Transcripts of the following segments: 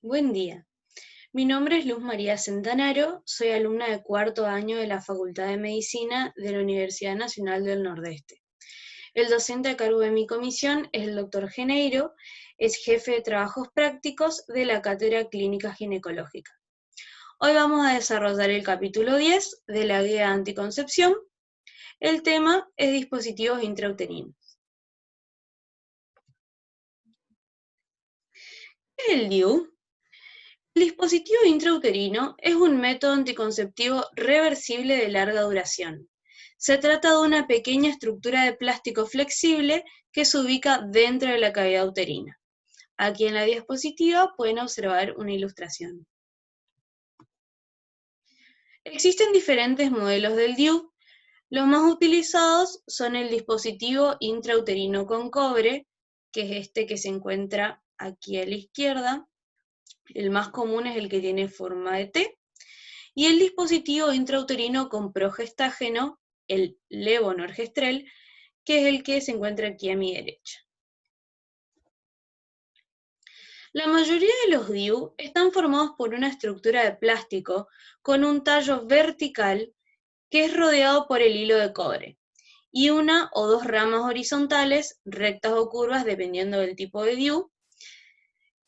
Buen día. Mi nombre es Luz María Centanaro, soy alumna de cuarto año de la Facultad de Medicina de la Universidad Nacional del Nordeste. El docente a cargo de mi comisión es el doctor Geneiro, es jefe de trabajos prácticos de la Cátedra Clínica Ginecológica. Hoy vamos a desarrollar el capítulo 10 de la Guía de Anticoncepción. El tema es dispositivos intrauterinos. ¿Qué es el DIU? El dispositivo intrauterino es un método anticonceptivo reversible de larga duración. Se trata de una pequeña estructura de plástico flexible que se ubica dentro de la cavidad uterina. Aquí en la diapositiva pueden observar una ilustración. Existen diferentes modelos del DIU. Los más utilizados son el dispositivo intrauterino con cobre, que es este que se encuentra aquí a la izquierda. El más común es el que tiene forma de T. Y el dispositivo intrauterino con progestágeno, el levonorgestrel, que es el que se encuentra aquí a mi derecha. La mayoría de los DIU están formados por una estructura de plástico con un tallo vertical que es rodeado por el hilo de cobre y una o dos ramas horizontales, rectas o curvas dependiendo del tipo de DIU.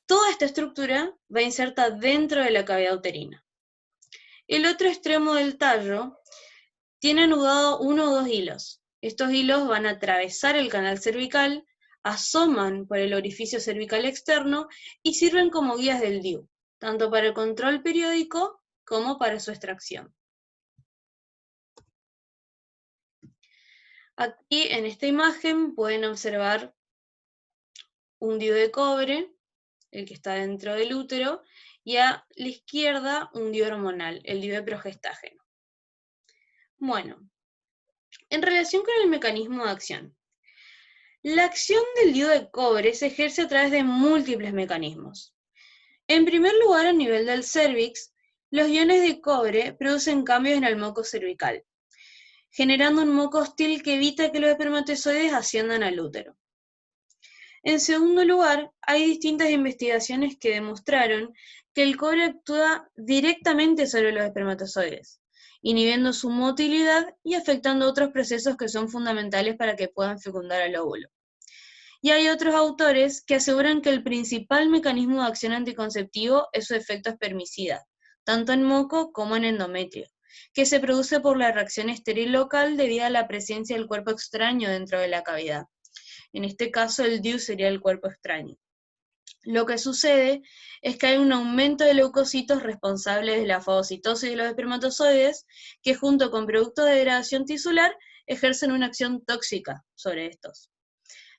Toda esta estructura va inserta dentro de la cavidad uterina. El otro extremo del tallo tiene anudado uno o dos hilos. Estos hilos van a atravesar el canal cervical, asoman por el orificio cervical externo y sirven como guías del DIU, tanto para el control periódico como para su extracción. Aquí en esta imagen pueden observar un DIU de cobre, el que está dentro del útero, y a la izquierda un DIU hormonal, el DIU de progestágeno. Bueno, en relación con el mecanismo de acción. La acción del DIU de cobre se ejerce a través de múltiples mecanismos. En primer lugar, a nivel del cérvix, los iones de cobre producen cambios en el moco cervical, generando un moco hostil que evita que los espermatozoides asciendan al útero. En segundo lugar, hay distintas investigaciones que demostraron que el cobre actúa directamente sobre los espermatozoides, inhibiendo su motilidad y afectando otros procesos que son fundamentales para que puedan fecundar al óvulo. Y hay otros autores que aseguran que el principal mecanismo de acción anticonceptivo es su efecto espermicida, tanto en moco como en endometrio, que se produce por la reacción estéril local debido a la presencia del cuerpo extraño dentro de la cavidad. En este caso, el DIU sería el cuerpo extraño. Lo que sucede es que hay un aumento de leucocitos responsables de la fagocitosis de los espermatozoides, que junto con productos de degradación tisular ejercen una acción tóxica sobre estos.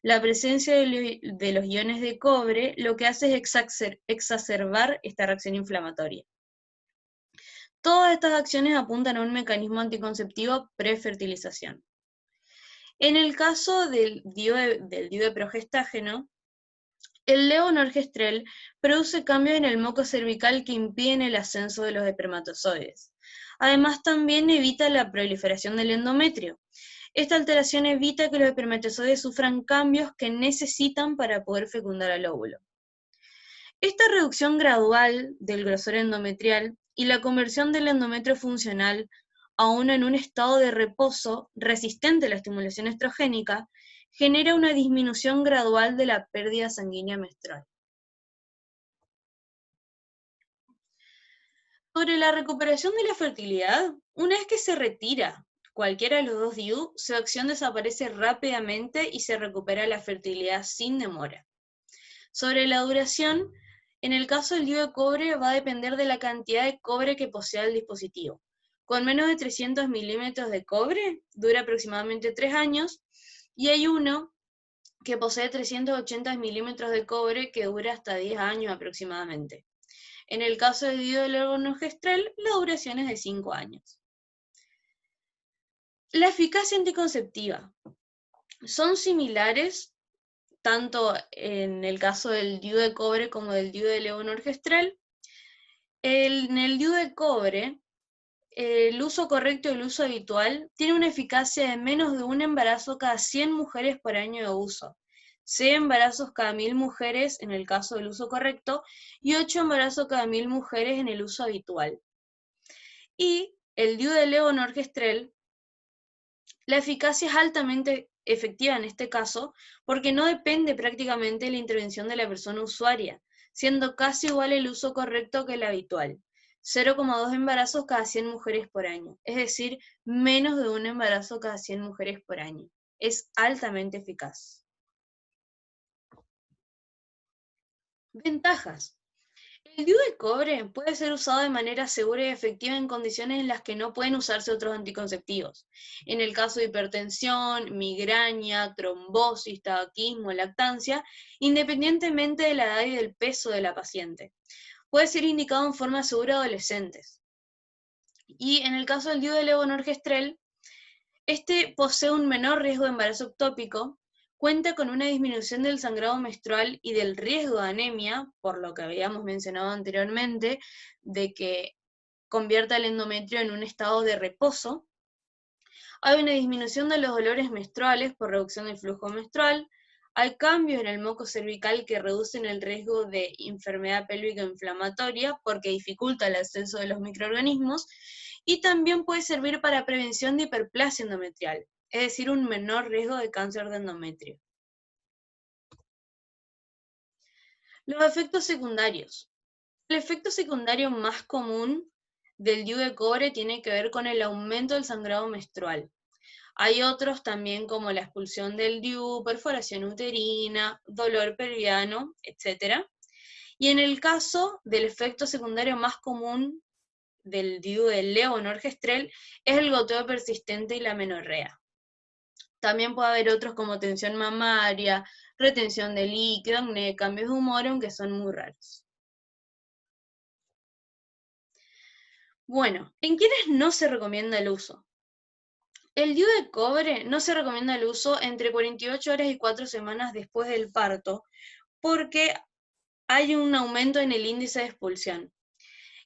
La presencia de los iones de cobre lo que hace es exacerbar esta reacción inflamatoria. Todas estas acciones apuntan a un mecanismo anticonceptivo prefertilización. En el caso del DIU de progestágeno, el levonorgestrel produce cambios en el moco cervical que impiden el ascenso de los espermatozoides. Además, también evita la proliferación del endometrio. Esta alteración evita que los espermatozoides sufran cambios que necesitan para poder fecundar al óvulo. Esta reducción gradual del grosor endometrial y la conversión del endometrio funcional a uno en un estado de reposo resistente a la estimulación estrogénica genera una disminución gradual de la pérdida sanguínea menstrual. Sobre la recuperación de la fertilidad, una vez que se retira cualquiera de los dos DIU, su acción desaparece rápidamente y se recupera la fertilidad sin demora. Sobre la duración, en el caso del DIU de cobre va a depender de la cantidad de cobre que posea el dispositivo. Con menos de 300 milímetros de cobre dura aproximadamente 3 años y hay uno que posee 380 milímetros de cobre que dura hasta 10 años aproximadamente. En el caso del DIU del levonorgestrel, la duración es de 5 años. La eficacia anticonceptiva. Son similares tanto en el caso del DIU de cobre como del DIU de levonorgestrel. En el DIU de cobre, el uso correcto y el uso habitual tiene una eficacia de menos de un embarazo cada 100 mujeres por año de uso, 6 embarazos cada 1000 mujeres en el caso del uso correcto y 8 embarazos cada 1000 mujeres en el uso habitual. Y el DIU de levonorgestrel, la eficacia es altamente efectiva en este caso porque no depende prácticamente de la intervención de la persona usuaria, siendo casi igual el uso correcto que el habitual. 0,2 embarazos cada 100 mujeres por año, es decir, menos de un embarazo cada 100 mujeres por año. Es altamente eficaz. Ventajas. El DIU de cobre puede ser usado de manera segura y efectiva en condiciones en las que no pueden usarse otros anticonceptivos. En el caso de hipertensión, migraña, trombosis, tabaquismo, lactancia, independientemente de la edad y del peso de la paciente. Puede ser indicado en forma segura a adolescentes. Y en el caso del DIU de levonorgestrel, este posee un menor riesgo de embarazo ectópico, cuenta con una disminución del sangrado menstrual y del riesgo de anemia, por lo que habíamos mencionado anteriormente, de que convierta el endometrio en un estado de reposo. Hay una disminución de los dolores menstruales por reducción del flujo menstrual. Hay cambios en el moco cervical que reducen el riesgo de enfermedad pélvica inflamatoria porque dificulta el ascenso de los microorganismos. Y también puede servir para prevención de hiperplasia endometrial, es decir, un menor riesgo de cáncer de endometrio. Los efectos secundarios. El efecto secundario más común del DIU de cobre tiene que ver con el aumento del sangrado menstrual. Hay otros también como la expulsión del DIU, perforación uterina, dolor pelviano, etc. Y en el caso del efecto secundario más común del DIU del levonorgestrel es el goteo persistente y la menorrea. También puede haber otros como tensión mamaria, retención de líquido, acné, cambios de humor, aunque son muy raros. Bueno, ¿en quiénes no se recomienda el uso? El DIU de cobre no se recomienda el uso entre 48 horas y 4 semanas después del parto, porque hay un aumento en el índice de expulsión.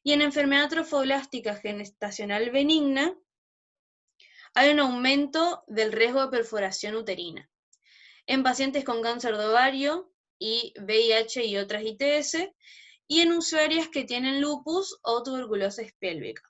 Y en enfermedad trofoblástica gestacional benigna, hay un aumento del riesgo de perforación uterina. En pacientes con cáncer de ovario y VIH y otras ITS, y en usuarias que tienen lupus o tuberculosis pélvica.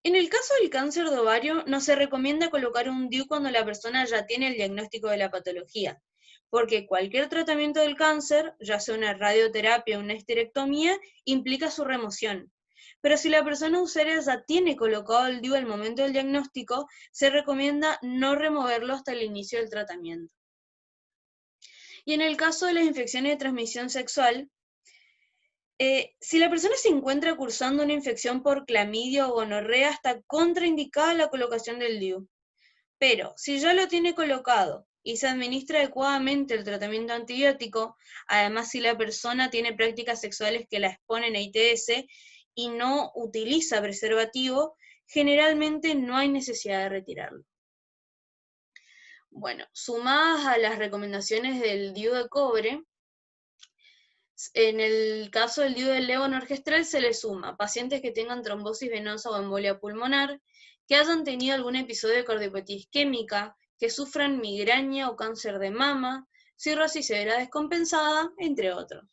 En el caso del cáncer de ovario, no se recomienda colocar un DIU cuando la persona ya tiene el diagnóstico de la patología, porque cualquier tratamiento del cáncer, ya sea una radioterapia o una histerectomía, implica su remoción. Pero si la persona usuaria ya tiene colocado el DIU al momento del diagnóstico, se recomienda no removerlo hasta el inicio del tratamiento. Y en el caso de las infecciones de transmisión sexual, si la persona se encuentra cursando una infección por clamidia o gonorrea, está contraindicada la colocación del DIU. Pero si ya lo tiene colocado y se administra adecuadamente el tratamiento antibiótico, además si la persona tiene prácticas sexuales que la exponen a ITS y no utiliza preservativo, generalmente no hay necesidad de retirarlo. Bueno, sumadas a las recomendaciones del DIU de cobre, en el caso del DIU del levonorgestrel se le suma pacientes que tengan trombosis venosa o embolia pulmonar, que hayan tenido algún episodio de cardiopatía isquémica, que sufran migraña o cáncer de mama, cirrosis severa descompensada, entre otros.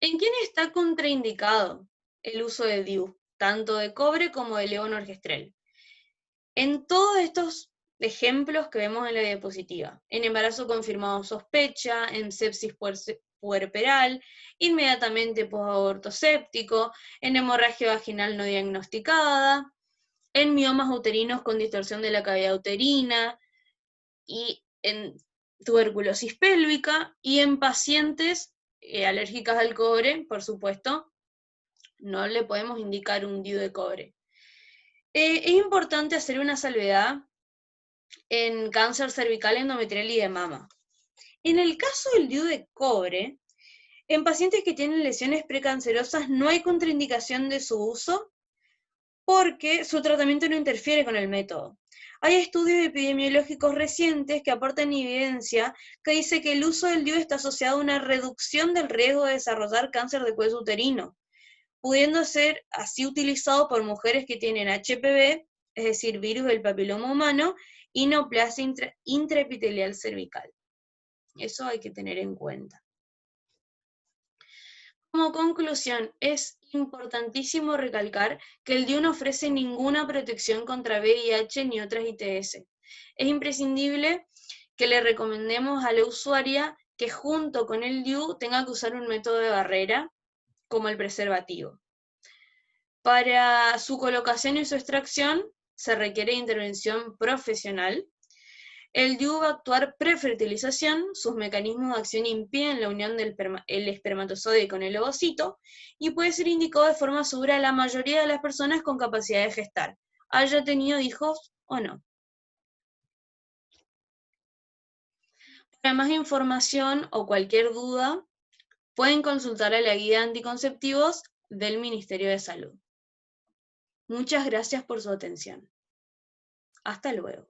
¿En quién está contraindicado el uso de DIU, tanto de cobre como de levonorgestrel? En todos estos ejemplos que vemos en la diapositiva, en embarazo confirmado sospecha, en sepsis puerperal, inmediatamente posaborto séptico, en hemorragia vaginal no diagnosticada, en miomas uterinos con distorsión de la cavidad uterina, y en tuberculosis pélvica, y en pacientes alérgicas al cobre, por supuesto, no le podemos indicar un DIU de cobre. Es importante hacer una salvedad en cáncer cervical, endometrial y de mama. En el caso del DIU de cobre, en pacientes que tienen lesiones precancerosas no hay contraindicación de su uso porque su tratamiento no interfiere con el método. Hay estudios epidemiológicos recientes que aportan evidencia que dice que el uso del DIU está asociado a una reducción del riesgo de desarrollar cáncer de cuello uterino, pudiendo ser así utilizado por mujeres que tienen HPV, es decir, virus del papiloma humano, y neoplasia intraepitelial cervical. Eso hay que tener en cuenta. Como conclusión, es importantísimo recalcar que el DIU no ofrece ninguna protección contra VIH ni otras ITS. Es imprescindible que le recomendemos a la usuaria que junto con el DIU tenga que usar un método de barrera, como el preservativo. Para su colocación y su extracción se requiere intervención profesional. El DIU va a actuar prefertilización, sus mecanismos de acción impiden la unión del espermatozoide con el ovocito y puede ser indicado de forma segura a la mayoría de las personas con capacidad de gestar, haya tenido hijos o no. Para más información o cualquier duda, pueden consultar a la guía de anticonceptivos del Ministerio de Salud. Muchas gracias por su atención. Hasta luego.